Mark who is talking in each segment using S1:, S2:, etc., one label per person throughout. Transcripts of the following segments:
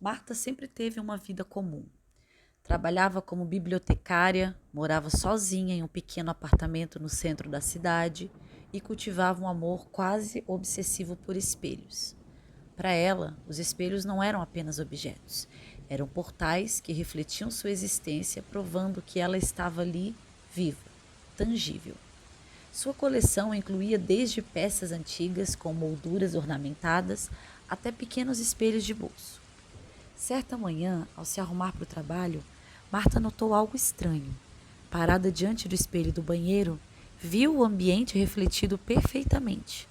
S1: Marta sempre teve uma vida comum. Trabalhava como bibliotecária, morava sozinha em um pequeno apartamento no centro da cidade e cultivava um amor quase obsessivo por espelhos. Para ela, os espelhos não eram apenas objetos, eram portais que refletiam sua existência, provando que ela estava ali, viva, tangível. Sua coleção incluía desde peças antigas com molduras ornamentadas até pequenos espelhos de bolso. Certa manhã, ao se arrumar para o trabalho, Marta notou algo estranho. Parada diante do espelho do banheiro, viu o ambiente refletido perfeitamente,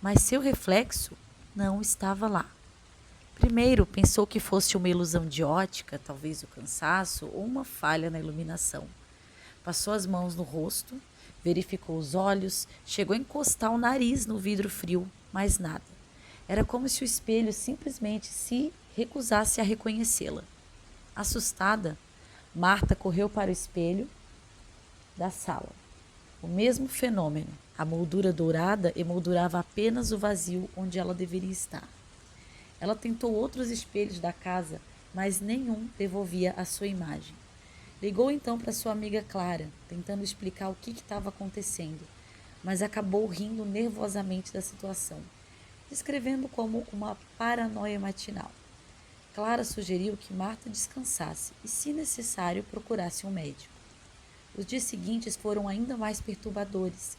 S1: mas seu reflexo não estava lá. Primeiro, pensou que fosse uma ilusão de ótica, talvez o cansaço ou uma falha na iluminação. Passou as mãos no rosto, verificou os olhos, chegou a encostar o nariz no vidro frio, mas nada. Era como se o espelho simplesmente se recusasse a reconhecê-la. Assustada, Marta correu para o espelho da sala. O mesmo fenômeno, a moldura dourada emoldurava apenas o vazio onde ela deveria estar. Ela tentou outros espelhos da casa, mas nenhum devolvia a sua imagem. Ligou então para sua amiga Clara, tentando explicar o que estava acontecendo, mas acabou rindo nervosamente da situação, descrevendo como uma paranoia matinal. Clara sugeriu que Marta descansasse e, se necessário, procurasse um médico. Os dias seguintes foram ainda mais perturbadores.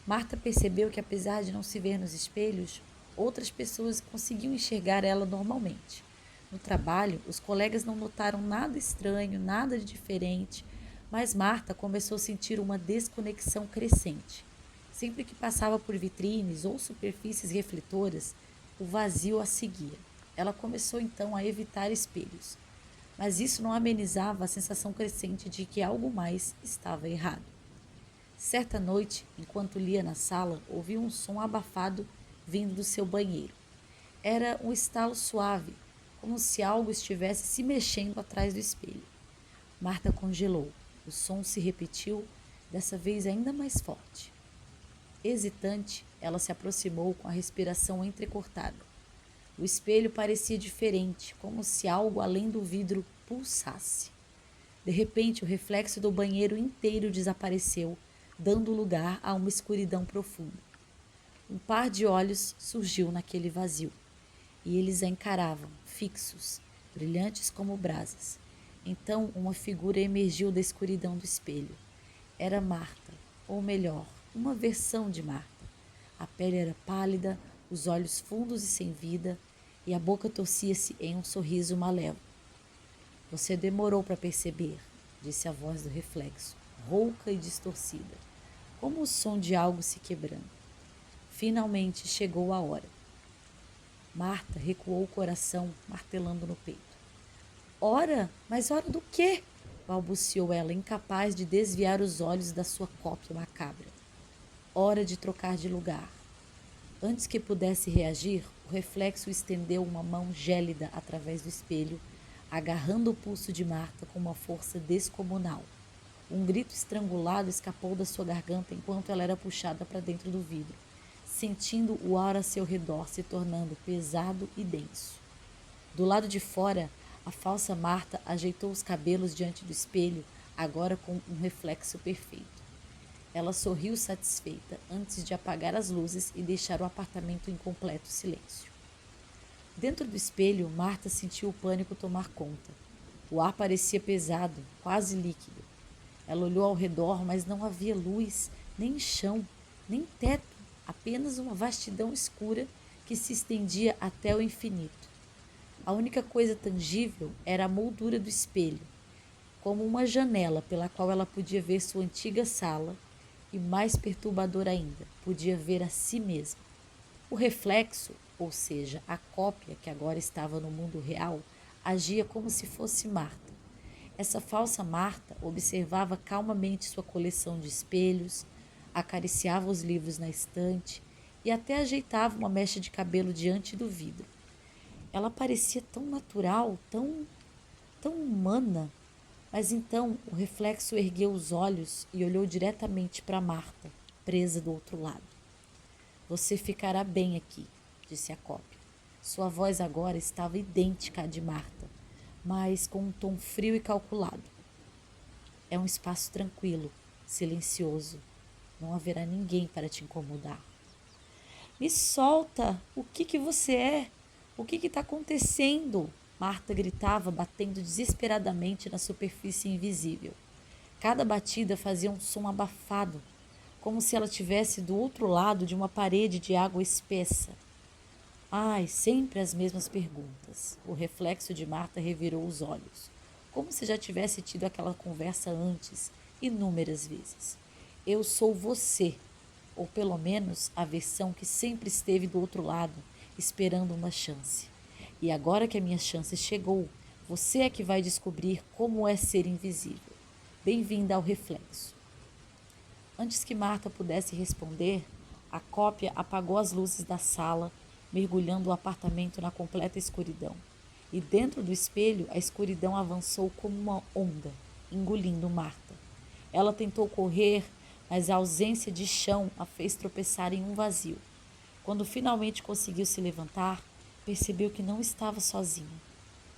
S1: Marta percebeu que, apesar de não se ver nos espelhos, outras pessoas conseguiam enxergar ela normalmente. No trabalho, os colegas não notaram nada estranho, nada de diferente, mas Marta começou a sentir uma desconexão crescente. Sempre que passava por vitrines ou superfícies refletoras, o vazio a seguia. Ela começou então a evitar espelhos, mas isso não amenizava a sensação crescente de que algo mais estava errado. Certa noite, enquanto lia na sala, ouviu um som abafado vindo do seu banheiro. Era um estalo suave, como se algo estivesse se mexendo atrás do espelho. Marta congelou. O som se repetiu, dessa vez ainda mais forte. Hesitante, ela se aproximou com a respiração entrecortada. O espelho parecia diferente, como se algo além do vidro pulsasse. De repente, o reflexo do banheiro inteiro desapareceu, dando lugar a uma escuridão profunda. Um par de olhos surgiu naquele vazio, e eles a encaravam, fixos, brilhantes como brasas. Então, uma figura emergiu da escuridão do espelho. Era Marta, ou melhor, uma versão de Marta. A pele era pálida, os olhos fundos e sem vida, e a boca torcia-se em um sorriso malévolo. Você demorou para perceber, disse a voz do reflexo, rouca e distorcida, como o som de algo se quebrando. Finalmente chegou a hora. Marta recuou o coração, martelando no peito. Hora? Mas hora do quê? Balbuciou ela, incapaz de desviar os olhos da sua cópia macabra. Hora de trocar de lugar. Antes que pudesse reagir, o reflexo estendeu uma mão gélida através do espelho, agarrando o pulso de Marta com uma força descomunal. Um grito estrangulado escapou da sua garganta enquanto ela era puxada para dentro do vidro, sentindo o ar a seu redor se tornando pesado e denso. Do lado de fora, a falsa Marta ajeitou os cabelos diante do espelho, agora com um reflexo perfeito. Ela sorriu satisfeita antes de apagar as luzes e deixar o apartamento em completo silêncio. Dentro do espelho, Marta sentiu o pânico tomar conta. O ar parecia pesado, quase líquido. Ela olhou ao redor, mas não havia luz, nem chão, nem teto, apenas uma vastidão escura que se estendia até o infinito. A única coisa tangível era a moldura do espelho, como uma janela pela qual ela podia ver sua antiga sala e, mais perturbador ainda, podia ver a si mesma. O reflexo, ou seja, a cópia que agora estava no mundo real, agia como se fosse Marta. Essa falsa Marta observava calmamente sua coleção de espelhos, acariciava os livros na estante e até ajeitava uma mecha de cabelo diante do vidro. Ela parecia tão natural, tão humana. Mas então o reflexo ergueu os olhos e olhou diretamente para Marta, presa do outro lado. Você ficará bem aqui, disse a cópia. Sua voz agora estava idêntica à de Marta, mas com um tom frio e calculado. É um espaço tranquilo, silencioso. Não haverá ninguém para te incomodar. Me solta! O que você é? O que está acontecendo? Marta gritava, batendo desesperadamente na superfície invisível. Cada batida fazia um som abafado, como se ela estivesse do outro lado de uma parede de água espessa. Ai, sempre as mesmas perguntas. O reflexo de Marta revirou os olhos, como se já tivesse tido aquela conversa antes, inúmeras vezes. Eu sou você, ou pelo menos a versão que sempre esteve do outro lado, esperando uma chance. E agora que a minha chance chegou, você é que vai descobrir como é ser invisível. Bem-vinda ao reflexo. Antes que Marta pudesse responder, a cópia apagou as luzes da sala, mergulhando o apartamento na completa escuridão. E dentro do espelho, a escuridão avançou como uma onda, engolindo Marta. Ela tentou correr, mas a ausência de chão a fez tropeçar em um vazio. Quando finalmente conseguiu se levantar, percebeu que não estava sozinha.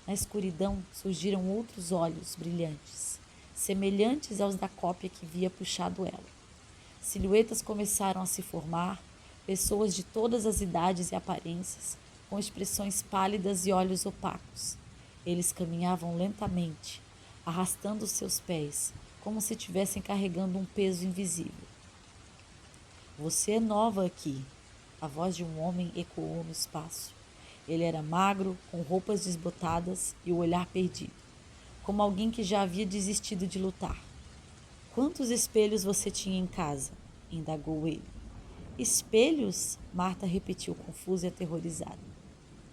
S1: Na escuridão surgiram outros olhos brilhantes, semelhantes aos da cópia que havia puxado ela. Silhuetas começaram a se formar, pessoas de todas as idades e aparências, com expressões pálidas e olhos opacos. Eles caminhavam lentamente, arrastando seus pés, como se estivessem carregando um peso invisível. Você é nova aqui, a voz de um homem ecoou no espaço. Ele era magro, com roupas desbotadas e o olhar perdido, como alguém que já havia desistido de lutar. Quantos espelhos você tinha em casa? Indagou ele. Espelhos? Marta repetiu, confusa e aterrorizada.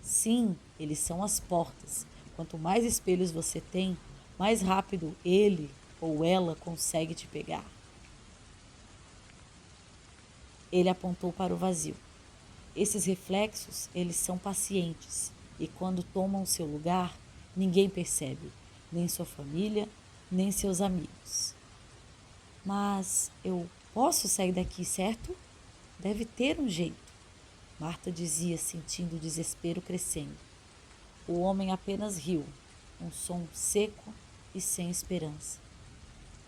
S1: Sim, eles são as portas. Quanto mais espelhos você tem, mais rápido ele ou ela consegue te pegar. Ele apontou para o vazio. Esses reflexos, eles são pacientes, e quando tomam seu lugar, ninguém percebe, nem sua família, nem seus amigos. Mas eu posso sair daqui, certo? Deve ter um jeito, Marta dizia, sentindo o desespero crescendo. O homem apenas riu, um som seco e sem esperança.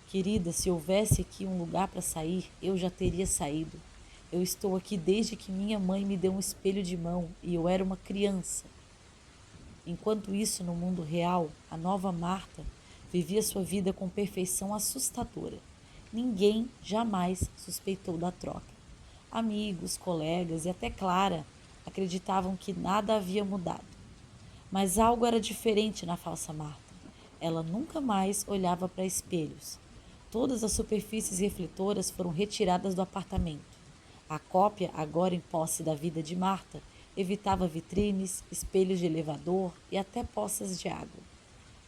S1: Querida, se houvesse aqui um lugar para sair, eu já teria saído. Eu estou aqui desde que minha mãe me deu um espelho de mão e eu era uma criança. Enquanto isso, no mundo real, a nova Marta vivia sua vida com perfeição assustadora. Ninguém jamais suspeitou da troca. Amigos, colegas e até Clara acreditavam que nada havia mudado. Mas algo era diferente na falsa Marta. Ela nunca mais olhava para espelhos. Todas as superfícies refletoras foram retiradas do apartamento. A cópia, agora em posse da vida de Marta, evitava vitrines, espelhos de elevador e até poças de água.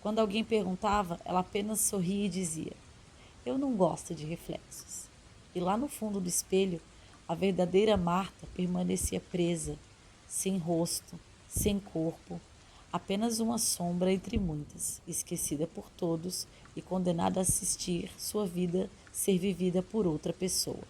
S1: Quando alguém perguntava, ela apenas sorria e dizia: eu não gosto de reflexos. E lá no fundo do espelho, a verdadeira Marta permanecia presa, sem rosto, sem corpo, apenas uma sombra entre muitas, esquecida por todos e condenada a assistir sua vida ser vivida por outra pessoa.